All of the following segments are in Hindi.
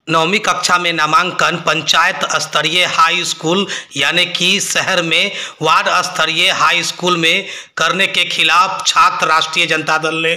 9वीं कक्षा में नामांकन पंचायत स्तरीय हाई स्कूल यानी कि शहर में वार्ड स्तरीय हाई स्कूल में करने के खिलाफ छात्र राष्ट्रीय जनता दल ने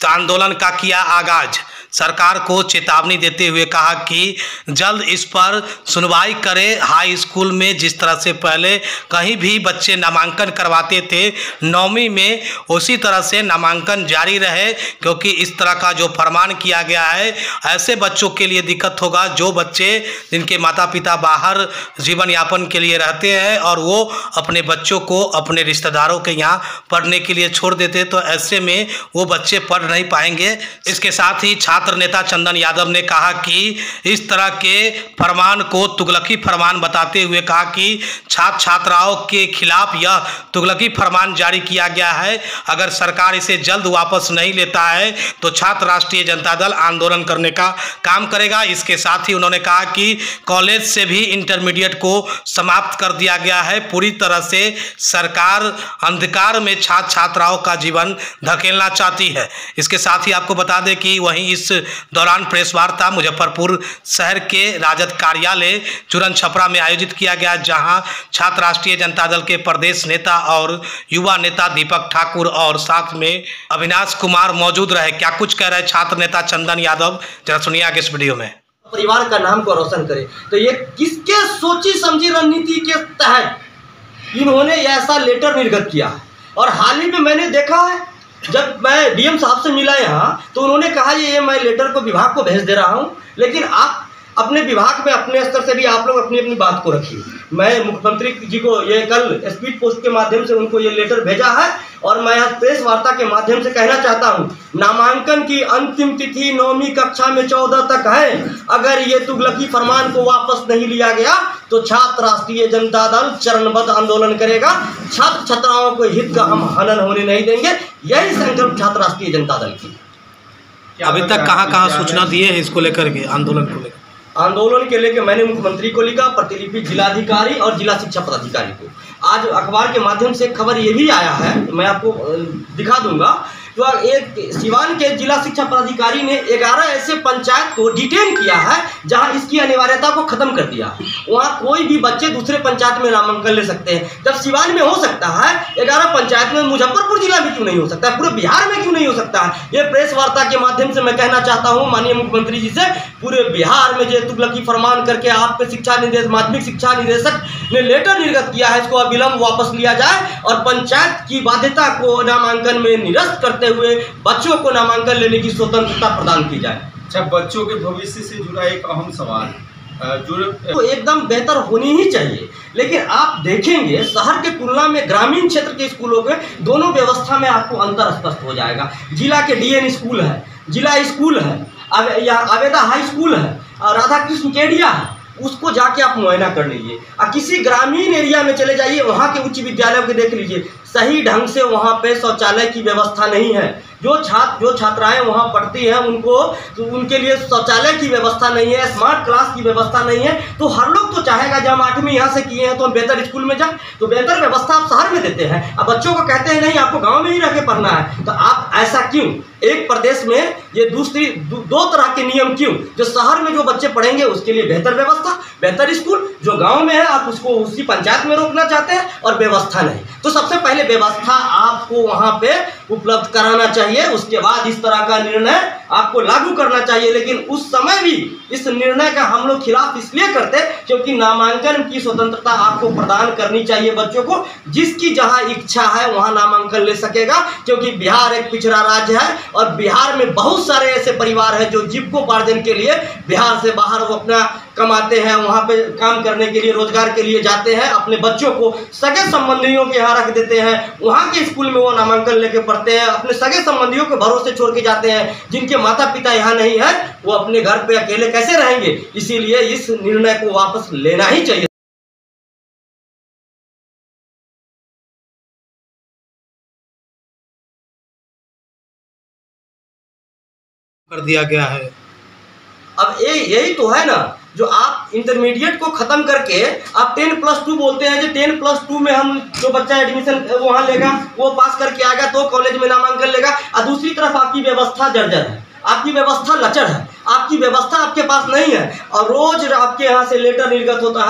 आंदोलन का किया आगाज। सरकार को चेतावनी देते हुए कहा कि जल्द इस पर सुनवाई करे। हाई स्कूल में जिस तरह से पहले कहीं भी बच्चे नामांकन करवाते थे 9वीं में, उसी तरह से नामांकन जारी रहे, क्योंकि इस तरह का जो फरमान किया गया है ऐसे बच्चों के लिए दिक्कत होगा जो बच्चे जिनके माता पिता बाहर जीवन यापन के लिए रहते हैं और वो अपने बच्चों को अपने रिश्तेदारों के यहाँ पढ़ने के लिए छोड़ देते, तो ऐसे में वो बच्चे पढ़ नहीं पाएंगे। इसके साथ ही छात्र नेता चंदन यादव ने कहा कि इस तरह के फरमान को तुगलकी फरमान बताते हुए कहा कि छात्र छात्राओं के खिलाफ यह तुगलकी फरमान जारी किया गया है। अगर सरकार इसे जल्द वापस नहीं लेता है तो छात्र राष्ट्रीय जनता दल आंदोलन करने का काम करेगा। इसके साथ ही उन्होंने कहा कि कॉलेज से भी इंटरमीडिएट को समाप्त कर दिया गया है। पूरी तरह से सरकार अंधकार में छात्र छात्राओं का जीवन धकेलना चाहती है। इसके साथ ही आपको बता दें कि वहीं इस दौरान प्रेस वार्ता मुजफ्फरपुर शहर के राजद कार्यालय चुरन छपरा में आयोजित किया गया, जहां छात्र राष्ट्रीय जनता दल के प्रदेश नेता और युवा नेता दीपक ठाकुर और साथ में अविनाश कुमार मौजूद रहे। क्या कुछ कह रहे छात्र नेता चंदन यादव, जरा सुनिए आगे इस वीडियो में। परिवार का नाम को रोशन करे, तो ये किसके सोची समझी रणनीति के तहत इन्होंने ऐसा लेटर निर्गत किया है। और हाल ही में मैंने देखा है, जब मैं डीएम साहब से मिला यहाँ तो उन्होंने कहा ये मैं लेटर को विभाग को भेज दे रहा हूँ, लेकिन आप अपने विभाग में अपने स्तर से भी आप लोग अपनी अपनी बात को रखिए। मैं मुख्यमंत्री जी को ये कल स्पीड पोस्ट के माध्यम से उनको ये लेटर भेजा है और मैं आज प्रेस वार्ता के माध्यम से कहना चाहता हूँ, नामांकन की अंतिम तिथि 9वीं कक्षा में 14 तक है। अगर ये तुगलकी फरमान को वापस नहीं लिया गया तो छात्र राष्ट्रीय जनता दल चरणबद्ध आंदोलन करेगा। छात्र छात्राओं को हित का हम हनन होने नहीं देंगे। यही संकल्प छात्र राष्ट्रीय जनता दल की। अभी तक कहाँ सूचना दिए है इसको लेकर के, आंदोलन को लेकर? आंदोलन के लेकर मैंने मुख्यमंत्री को लिखा, प्रतिलिपि जिलाधिकारी और जिला शिक्षा पदाधिकारी को। आज अखबार के माध्यम से खबर ये भी आया है, मैं आपको दिखा दूंगा। तो एक सिवान के जिला शिक्षा पदाधिकारी ने 11 ऐसे पंचायत को डिटेन किया है जहां इसकी अनिवार्यता को खत्म कर दिया। वहां कोई भी बच्चे दूसरे पंचायत में नामांकन ले सकते हैं। जब सिवान में हो सकता है 11 पंचायत में, मुजफ्फरपुर जिला में क्यों नहीं हो सकता है, पूरे बिहार में क्यों नहीं हो सकता है? ये प्रेस वार्ता के माध्यम से मैं कहना चाहता हूँ माननीय मुख्यमंत्री जी से, पूरे बिहार में जो तुगलकी फरमान करके आपके शिक्षा निदेश माध्यमिक शिक्षा निदेशक ने लेटर निर्गत किया है, इसको अविलंब वापस लिया जाए और पंचायत की बाध्यता को नामांकन में निरस्त करते हुए बच्चों को नामांकन लेने की स्वतंत्रता प्रदान की जाए। अच्छा, बच्चों के भविष्य से जुड़ा एक अहम सवाल तो एकदम बेहतर होनी ही चाहिए, लेकिन आप देखेंगे शहर के तुलना में ग्रामीण क्षेत्र के स्कूलों के दोनों व्यवस्था में आपको अंतर स्पष्ट हो जाएगा। जिला के डीएन स्कूल है, जिला स्कूल है, आवेदा हाई स्कूल है और राधा कृष्ण केडिया है, उसको जाके आप मुआयना कर लीजिए। और किसी ग्रामीण एरिया में चले जाइए, वहाँ के उच्च विद्यालयों को देख लीजिए, सही ढंग से वहाँ पे शौचालय की व्यवस्था नहीं है। जो छात्राएं वहाँ पढ़ती हैं तो उनके लिए शौचालय की व्यवस्था नहीं है, स्मार्ट क्लास की व्यवस्था नहीं है। तो हर लोग तो चाहेगा जब हम 8वीं यहाँ से किए हैं तो हम बेहतर स्कूल में जाएं, तो बेहतर व्यवस्था आप शहर में देते हैं। अब बच्चों को कहते हैं नहीं आपको गाँव में ही रह के पढ़ना है, तो आप ऐसा क्यों? एक प्रदेश में ये दो तरह के नियम क्यों? जो शहर में जो बच्चे पढ़ेंगे उसके लिए बेहतर व्यवस्था, बेहतर स्कूल, जो गांव में है आप उसको उसी पंचायत में रोकना चाहते हैं और व्यवस्था नहीं। तो सबसे पहले व्यवस्था आपको वहां पे उपलब्ध कराना चाहिए, उसके बाद इस तरह का निर्णय आपको लागू करना चाहिए। लेकिन उस समय भी इस निर्णय का हम लोग खिलाफ इसलिए करते क्योंकि नामांकन की स्वतंत्रता आपको प्रदान करनी चाहिए बच्चों को। जिसकी जहां इच्छा है वहां नामांकन ले सकेगा, क्योंकि बिहार एक पिछड़ा राज्य है और बिहार में बहुत सारे ऐसे परिवार हैं जो जीविकोपार्जन के लिए बिहार से बाहर वो अपना कमाते हैं, वहाँ पे काम करने के लिए रोजगार के लिए जाते हैं, अपने बच्चों को सगे संबंधियों के यहाँ रख देते हैं, वहाँ के स्कूल में वो नामांकन लेके पढ़ते हैं, अपने सगे संबंधियों के भरोसे छोड़ के जाते हैं। जिनके माता पिता यहाँ नहीं है वो अपने घर पे अकेले कैसे रहेंगे? इसीलिए इस निर्णय को वापस लेना ही चाहिए। कर दिया गया है। अब यही तो है ना, जो आप इंटरमीडिएट को खत्म करके आप 10+2 बोलते हैं, जो 10+2 में हम जो बच्चा एडमिशन वहाँ लेगा वो पास करके आएगा तो कॉलेज में नामांकन लेगा। और दूसरी तरफ आपकी व्यवस्था जर्जर है, आपकी व्यवस्था लचर है, आपकी व्यवस्था आपके पास नहीं है और रोज आपके यहाँ से लेटर निर्गत होता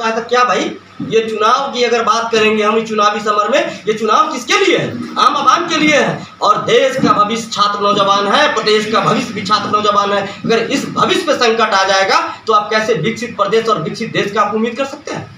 है तो क्या भाई, ये चुनाव की अगर बात करेंगे हम, चुनावी समर में, ये चुनाव किसके लिए है? आम आवाम के लिए है। और देश का भविष्य छात्र नौजवान है, प्रदेश का भविष्य भी छात्र नौजवान है। अगर इस भविष्य पे संकट आ जाएगा तो आप कैसे विकसित प्रदेश और विकसित देश का आप उम्मीद कर सकते हैं?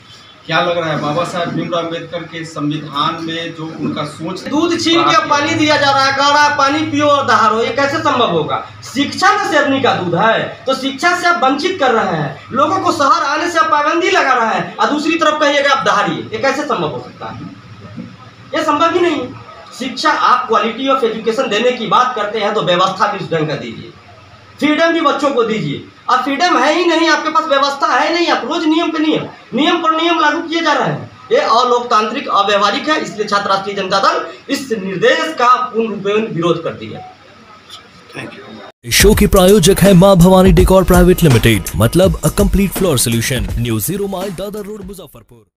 क्या लग रहा है बाबा साहब भीमराव अम्बेडकर के संविधान में जो उनका सोच, दूध छीन के पानी दिया जा रहा है, कह रहा है पानी पियो और दहाड़ो, ये कैसे संभव होगा? शिक्षा में शेरनी का दूध है, तो शिक्षा से आप वंचित कर रहे हैं, लोगों को शहर आने से आप पाबंदी लगा रहा है और दूसरी तरफ कहिएगा आप दहाड़िए, ये कैसे संभव हो सकता है? ये संभव ही नहीं। शिक्षा, आप क्वालिटी ऑफ एजुकेशन देने की बात करते हैं तो व्यवस्था भी उस ढंग का दीजिए, फ्रीडम भी बच्चों को दीजिए। अब फ्रीडम है ही नहीं, आपके पास व्यवस्था है नहीं, आप रोज नियम पे नियम पर नियम लागू किए जा रहे हैं। ये अलोकतांत्रिक, अव्यवहारिक है। इसलिए छात्र राष्ट्रीय जनता दल इस निर्देश का पूर्ण रूपेण विरोध करती है। शो की प्रायोजक है मां भवानी डेकोर प्राइवेट लिमिटेड, मतलब a complete floor solution, new 0 mile Dadar road, Muzaffarpur.